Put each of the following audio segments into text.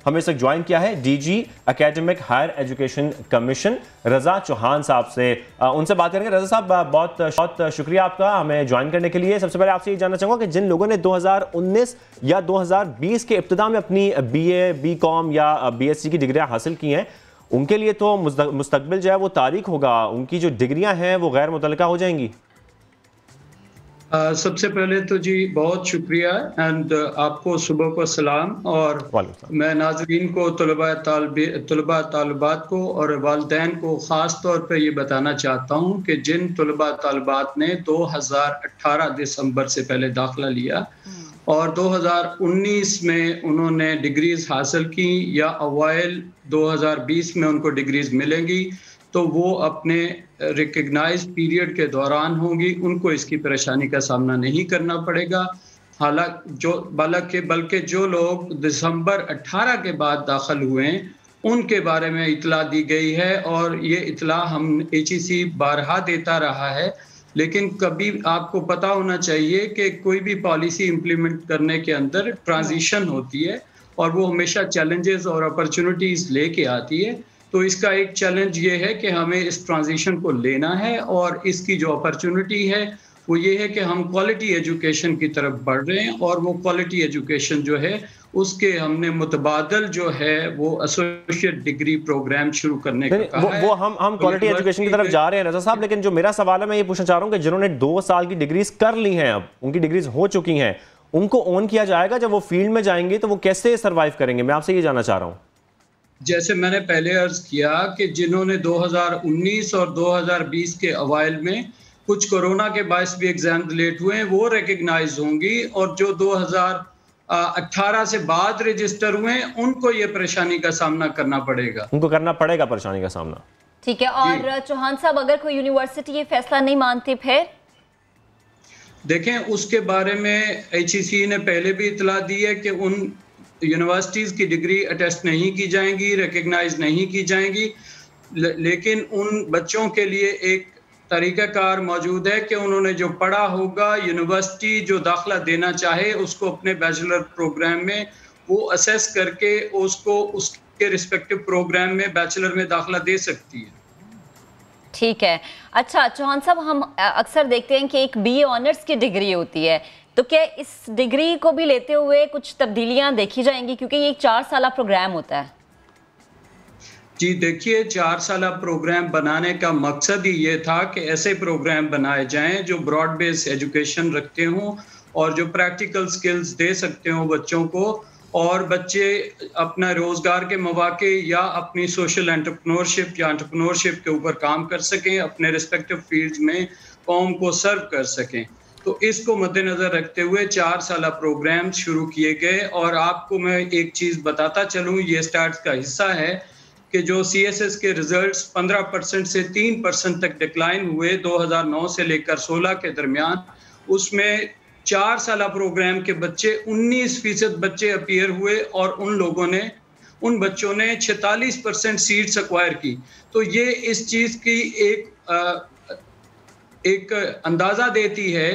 हमें इस वक्त ज्वाइन किया है DG academic higher education commission Raza Chauhan साहब से। उनसे बात करेंगे। रजा साहब, बहुत शुक्रिया आपका हमें ज्वाइन करने के लिए। सबसे पहले आपसे ये जानना चाहूँगा कि जिन लोगों ने 2019 या 2020 के इब्तिदा में अपनी BA, BCom या BSc की डिग्रियाँ हासिल की हैं, उनके लिए तो मुस्तकबिल जो है वो तारीख होगा, उनकी जो डिग्रियाँ हैं वो गैर मुतल्लका हो जाएंगी। सबसे पहले तो जी बहुत शुक्रिया एंड आपको सुबह को सलाम, और मैं नाज़रीन को तलबा तालिबात को और वालिदैन को ख़ास तौर पर ये बताना चाहता हूँ कि जिन तलबा तालिबात ने 2018 दिसंबर से पहले दाखिला लिया और 2019 में उन्होंने डिग्रीज हासिल की या अवाइल 2020 में उनको डिग्रीज मिलेंगी, तो वो अपने रिकग्नाइज पीरियड के दौरान होंगी, उनको इसकी परेशानी का सामना नहीं करना पड़ेगा। बल्कि जो लोग दिसंबर 18 के बाद दाखिल हुए हैं उनके बारे में इतला दी गई है, और ये इतला हम HEC बारहा देता रहा है। लेकिन कभी आपको पता होना चाहिए कि कोई भी पॉलिसी इम्प्लीमेंट करने के अंदर ट्रांजिशन होती है और वो हमेशा चैलेंजेस और अपॉर्चुनिटीज़ लेके आती है। तो इसका एक चैलेंज ये है कि हमें इस ट्रांजिशन को लेना है, और इसकी जो अपॉर्चुनिटी है वो ये है कि हम क्वालिटी एजुकेशन की तरफ बढ़ रहे हैं, और वो क्वालिटी एजुकेशन जो है उसके हमने मुतबादल जो है वो एसोसिएट डिग्री प्रोग्राम शुरू करने का कहा है। वो हम क्वालिटी एजुकेशन की तरफ जा रहे हैं रजा साहब, लेकिन जो मेरा सवाल है मैं ये पूछना चाह रहा हूँ कि जिन्होंने 2 साल की डिग्रीज कर ली हैं, अब उनकी डिग्रीज हो चुकी हैं, उनको ऑन किया जाएगा जब वो फील्ड में जाएंगे तो वो कैसे सर्वाइव करेंगे? मैं आपसे ये जानना चाह रहा हूँ। जैसे मैंने पहले अर्ज किया कि जिन्होंने 2019 और 2020 के अवाइल में कुछ कोरोना के बायस भी एग्जाम लेट हुए हैं वो रिकग्नाइज होंगी, और जो 2018 से बाद रजिस्टर हुए हैं उनको ये परेशानी का सामना करना पड़ेगा। उनको करना पड़ेगा परेशानी का सामना। ठीक है। और चौहान साहब, अगर कोई यूनिवर्सिटी ये फैसला नहीं मानती फिर? देखें, उसके बारे में HEC ने पहले भी इतला दी है कि उन यूनिवर्सिटीज़ की डिग्री अटेस्ट नहीं की जाएंगी, रिकग्नाइज नहीं की जाएंगी, लेकिन उन बच्चों के लिए एक तरीक़ाकार मौजूद है कि उन्होंने जो पढ़ा होगा, यूनिवर्सिटी जो दाखिला देना चाहे उसको अपने बैचलर प्रोग्राम में वो असेस करके उसको उसके रिस्पेक्टिव प्रोग्राम में बैचलर में दाखिला दे सकती है। ठीक है। अच्छा चौहान साहब, हम अक्सर देखते हैं कि एक BA ऑनर्स की डिग्री होती है, तो क्या इस डिग्री को भी लेते हुए कुछ तब्दीलियां देखी जाएंगी, क्योंकि ये एक 4 साला प्रोग्राम होता है? जी देखिए, 4 साला प्रोग्राम बनाने का मकसद ही ये था कि ऐसे प्रोग्राम बनाए जाएं जो ब्रॉड बेस एजुकेशन रखते हों और जो प्रैक्टिकल स्किल्स दे सकते हों बच्चों को, और बच्चे अपना रोज़गार के मौके या अपनी सोशल एंटरप्रेन्योरशिप या एंटरप्रेन्योरशिप के ऊपर काम कर सकें, अपने रिस्पेक्टिव फील्ड्स में कौम को सर्व कर सकें। तो इसको मद्देनज़र रखते हुए 4 साला प्रोग्राम शुरू किए गए। और आपको मैं एक चीज़ बताता चलूँ, ये स्टार्ट का हिस्सा है कि जो CSS के रिजल्ट्स 15% से 3% तक डिक्लाइन हुए 2009 से लेकर 16 के दरमियान, उसमें 4 साला प्रोग्राम के बच्चे 19% बच्चे अपीयर हुए, और उन बच्चों ने 46% सीट्स एक्वायर की। तो ये इस चीज़ की एक अंदाज़ा देती है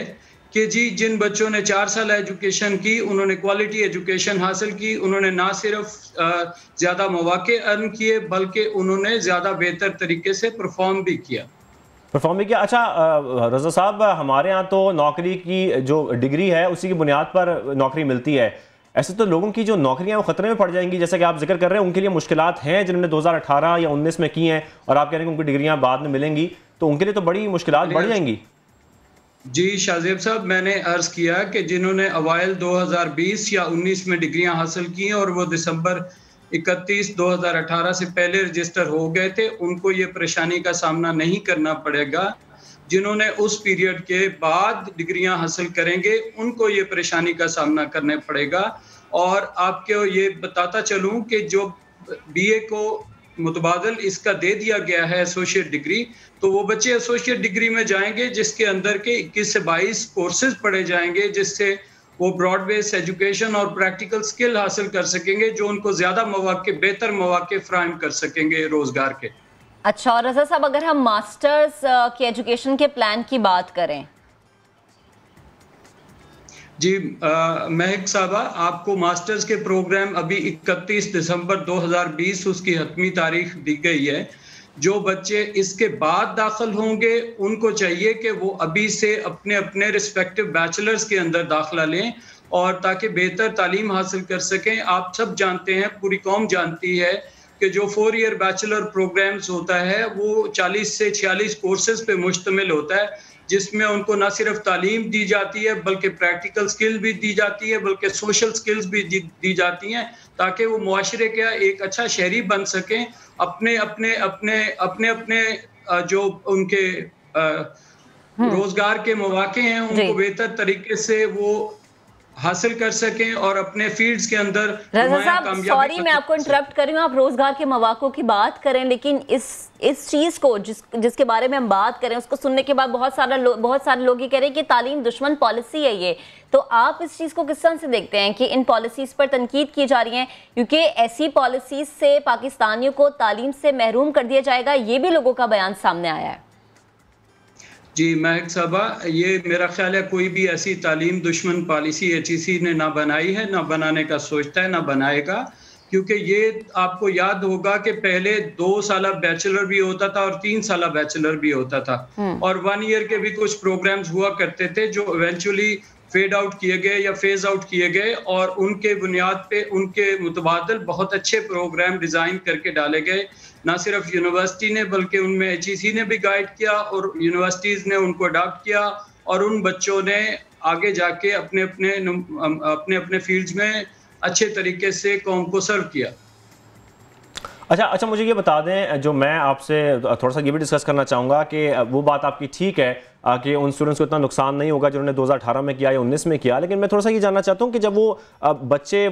कि जी जिन बच्चों ने 4 साल एजुकेशन की, उन्होंने क्वालिटी एजुकेशन हासिल की, उन्होंने ना सिर्फ ज़्यादा मौके अर्न किए बल्कि उन्होंने ज़्यादा बेहतर तरीके से परफॉर्म भी किया। अच्छा रजा साहब, हमारे यहाँ तो नौकरी की जो डिग्री है उसी की बुनियाद पर नौकरी मिलती है। ऐसे तो लोगों की जो नौकरियां वो खतरे में पड़ जाएंगी, जैसा कि आप जिक्र कर रहे हैं, उनके लिए मुश्किलात हैं जिन्होंने 2018 या 19 में की हैं, और आप कह रहे हैं कि उनकी डिग्रियां बाद में मिलेंगी, तो उनके लिए तो बड़ी मुश्किलात बढ़ जाएंगी। जी शाहजेब साहब, मैंने अर्ज किया कि जिन्होंने अवाइल 2020 या 19 में डिग्रियां हासिल की हैं और वो दिसंबर 31 2018 से पहले रजिस्टर हो गए थे, उनको ये परेशानी का सामना नहीं करना पड़ेगा। जिन्होंने उस पीरियड के बाद डिग्रियां हासिल करेंगे उनको ये परेशानी का सामना करना पड़ेगा। और आपको ये बताता चलूं कि जो BA को मुतबादल इसका दे दिया गया है एसोसिएट डिग्री, तो वो बच्चे एसोसिएट डिग्री में जाएंगे जिसके अंदर के 21 से 22 कोर्सेज पढ़े जाएंगे, जिससे वो ब्रॉड बेस एजुकेशन और प्रैक्टिकल स्किल हासिल कर सकेंगे जो उनको ज़्यादा मौके, बेहतर मौके फ्राहम कर सकेंगे रोज़गार के। अच्छा, और रजा साहब, अगर हम मास्टर्स की एजुकेशन के प्लान की बात करें? जी महक साहबा, आपको मास्टर्स के प्रोग्राम अभी 31 दिसंबर 2020 उसकी हतमी तारीख दी गई है। जो बच्चे इसके बाद दाखिल होंगे उनको चाहिए कि वो अभी से अपने अपने रिस्पेक्टिव बैचलर्स के अंदर दाखिला लें और ताकि बेहतर तालीम हासिल कर सकें। आप सब जानते हैं, पूरी कौम जानती है कि जो 4 ईयर बैचलर प्रोग्राम्स होता है वो 40 से 46 कोर्सेज पे मुश्तमिल होता है, जिसमें उनको ना सिर्फ तालीम दी जाती है बल्कि प्रैक्टिकल स्किल भी दी जाती है, बल्कि सोशल स्किल्स भी दी जाती हैं, ताकि वो मुआशरे का एक अच्छा शहरी बन सकें। अपने अपने अपने अपने अपने जो उनके रोजगार के मौके हैं उनको बेहतर तरीके से वो हासिल कर सकें और अपने फील्ड्स के अंदर। रजा साहब, सॉरी मैं आपको इंटरप्ट कर रही हूँ, आप रोजगार के मौकों की बात करें, लेकिन इस चीज को जिसके बारे में हम बात करें उसको सुनने के बाद बहुत सारे लोग ये कह रहे हैं कि तालीम दुश्मन पॉलिसी है ये। तो आप इस चीज को किस तरह से देखते हैं कि इन पॉलिसीज पर तनकीद की जा रही है, क्योंकि ऐसी पॉलिसीज से पाकिस्तानियों को तालीम से महरूम कर दिया जाएगा, ये भी लोगों का बयान सामने आया है। जी महक साहबा, ये मेरा ख्याल है कोई भी ऐसी तालीम दुश्मन पॉलिसी HEC ने ना बनाई है, ना बनाने का सोचता है, ना बनाएगा। क्योंकि ये आपको याद होगा कि पहले 2 साल बैचलर भी होता था और 3 साल बैचलर भी होता था, और 1 ईयर के भी कुछ प्रोग्राम्स हुआ करते थे जो इवेंचुअली फेड आउट किए गए या फेज आउट किए गए, और उनके बुनियाद पे उनके मुतबादल बहुत अच्छे प्रोग्राम डिज़ाइन करके डाले गए। ना सिर्फ यूनिवर्सिटी ने बल्कि उनमें HEC ने भी गाइड किया और यूनिवर्सिटीज़ ने उनको अडॉप्ट किया, और उन बच्चों ने आगे जाके अपने अपने फील्ड्स में अच्छे तरीके से कौम को सर्व किया। अच्छा, मुझे ये बता दें, जो मैं आपसे थोड़ा सा ये भी डिस्कस करना चाहूँगा कि वो बात आपकी ठीक है कि उन स्टूडेंट्स को इतना नुकसान नहीं होगा जिन्होंने 2018 में किया या 19 में किया, लेकिन मैं थोड़ा सा ये जानना चाहता हूँ कि जब वो बच्चे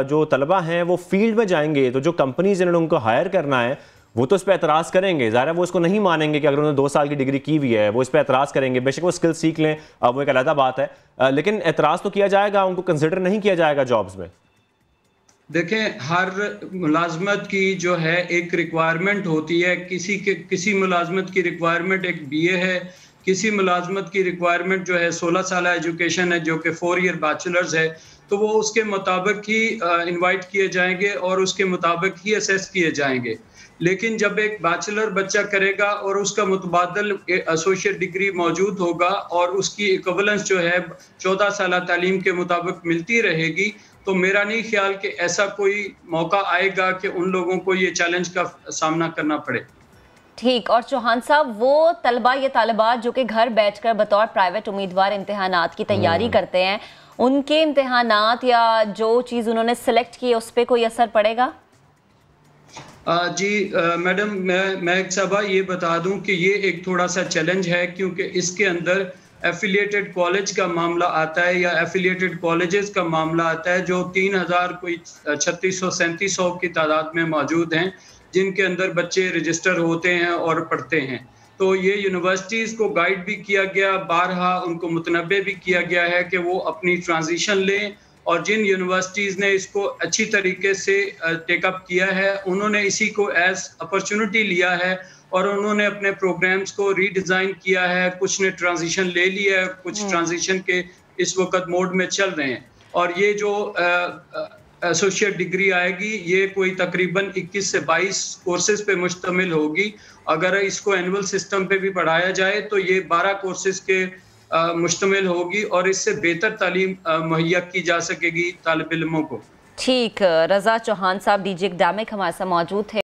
जो तलबा हैं वो फील्ड में जाएंगे तो जो कंपनीज जिन्होंने उनको हायर करना है वो तो इस पर एतराज़ करेंगे। ज़ाहिर है वो इसको नहीं मानेंगे कि अगर उन्होंने 2 साल की डिग्री की हुई है, वो इस पर एतराज़ करेंगे। बेशक वो स्किल सीख लें, वो एक अलग बात है, लेकिन एतराज़ तो किया जाएगा, उनको कंसिडर नहीं किया जाएगा जॉब्स में। देखें, हर मुलाजमत की जो है एक रिक्वायरमेंट होती है। किसी मुलाजमत की रिक्वायरमेंट एक BA है, किसी मुलाजमत की रिक्वायरमेंट जो है 16 साल एजुकेशन है जो कि 4 ईयर बैचलर्स है, तो वो उसके मुताबिक ही इनवाइट किए जाएंगे और उसके मुताबिक ही असेस किए जाएंगे। लेकिन जब एक बैचलर बच्चा करेगा और उसका मुतबादल एसोसिएट डिग्री मौजूद होगा और उसकी इक्विवेलेंस जो है 14 साल तालीम के मुताबिक मिलती रहेगी, तो मेरा नहीं ख्याल कि ऐसा कोई मौका आएगा कि उन लोगों को ये चैलेंज का सामना करना पड़े। ठीक। और चौहान साहब, वो तलबा या तालिबात जो कि घर बैठकर बतौर प्राइवेट उम्मीदवार इम्तिहानात की तैयारी करते हैं, उनके इम्तिहानात या जो चीज़ उन्होंने सेलेक्ट की उस पर कोई असर पड़ेगा? जी मैडम, मैं एक सबा ये बता दूं कि ये एक थोड़ा सा चैलेंज है, क्योंकि इसके अंदर एफिलिएटेड कॉलेज का मामला आता है या एफिलिएटेड कॉलेजेस का मामला आता है, जो 3000 कोई 3600-3700 की तादाद में मौजूद हैं, जिनके अंदर बच्चे रजिस्टर होते हैं और पढ़ते हैं। तो ये यूनिवर्सिटीज़ को गाइड भी किया गया, बारहा उनको मुतनब्बे भी किया गया है कि वो अपनी ट्रांजिशन लें, और जिन यूनिवर्सिटीज़ ने इसको अच्छी तरीके से टेकअप किया है उन्होंने इसी को एज अपॉर्चुनिटी लिया है और उन्होंने अपने प्रोग्राम्स को रीडिज़ाइन किया है। कुछ ने ट्रांजिशन ले लिया है, कुछ ट्रांजिशन के इस वक्त मोड में चल रहे हैं। और ये जो एसोसिएट डिग्री आएगी, ये कोई तकरीबन 21 से 22 कोर्सेज पे मुश्तमिल होगी। अगर इसको एनुअल सिस्टम पे भी पढ़ाया जाए तो ये 12 कोर्सेज के मुश्तमिल होगी और इससे बेहतर तालीम मुहैया की जा सकेगी तालिब इल्मों को। ठीक। रजा चौहान साहब, DG एकेडमिक हमारे साथ मौजूद थे।